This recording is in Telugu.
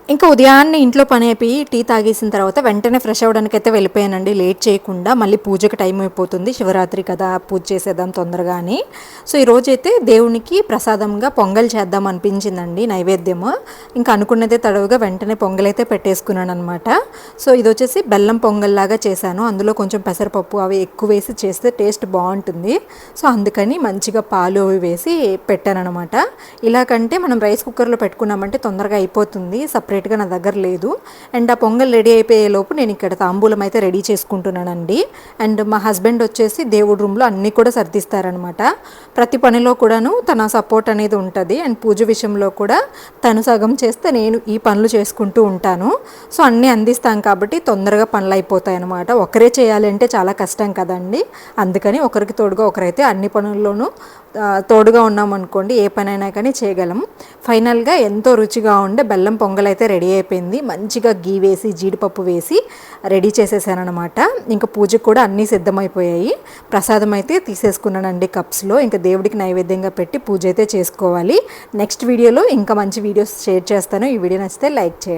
ఇంకా ఉదయాన్నే ఇంట్లో పని అయిపోయి టీ తాగేసిన తర్వాత వెంటనే ఫ్రెష్ అవ్వడానికైతే వెళ్ళిపోయానండి. లేట్ చేయకుండా. మళ్ళీ పూజకి టైం అయిపోతుంది. శివరాత్రి కదా! పూజ చేసేద్దాం తొందరగా అని. సో, ఈరోజైతే దేవునికి ప్రసాదంగా పొంగల్ చేద్దాం అనిపించిందండి నైవేద్యము. ఇంకా అనుకున్నదే తడవుగా వెంటనే పొంగలైతే పెట్టేసుకున్నాననమాట. సో, ఇదొచ్చేసి బెల్లం పొంగల్లాగా చేశాను. అందులో కొంచెం పెసరపప్పు అవి ఎక్కువ వేసి చేస్తే టేస్ట్ బావుంటుంది. సో, అందుకని మంచిగా పాలు అవి వేసి పెట్టాననమాట. ఇలా కంటే మనం రైస్ కుక్కర్‌లో పెట్టుకున్నామంటే తొందరగా అయిపోతుంది. సపరేట్గా నా దగ్గర లేదు. అండ్ ఆ పొంగల్ రెడీ అయిపోయే లోపు నేను ఇక్కడ తాంబూలం అయితే రెడీ చేసుకుంటున్నానండి. అండ్ మా హస్బెండ్ వచ్చేసి దేవుడి రూమ్లో అన్నీ కూడా సర్దిస్తారనమాట. ప్రతి పనిలో కూడాను తన సపోర్ట్ అనేది ఉంటుంది. అండ్ పూజ విషయంలో కూడా తను సగం చేస్తే నేను ఈ పనులు చేసుకుంటూ ఉంటాను. సో, అన్నీ అందిస్తాం కాబట్టి తొందరగా పనులు అయిపోతాయి అనమాట. ఒకరే చేయాలి అంటే చాలా కష్టం కదండి. అందుకని ఒకరికి తోడుగా ఒకరైతే అన్ని పనుల్లోనూ తోడుగా ఉన్నామనుకోండి ఏ పనైనా కానీ చేయగలం. ఫైనల్గా ఎంతో రుచిగా ఉండే బెల్లం పొంగల్ అయితే రెడీ అయిపోయింది. మంచిగా గీ వేసి జీడిపప్పు వేసి రెడీ చేసేసానమాట. ఇంకా పూజకు కూడా అన్నీ సిద్ధమైపోయాయి. ప్రసాదం అయితే తీసేసుకున్నానండి కప్స్లో. ఇంకా దేవుడికి నైవేద్యంగా పెట్టి పూజ అయితే చేసుకోవాలి. నెక్స్ట్ వీడియోలో ఇంకా మంచి వీడియోస్ షేర్ చేస్తాను. ఈ వీడియో నచ్చితే లైక్ చేయండి.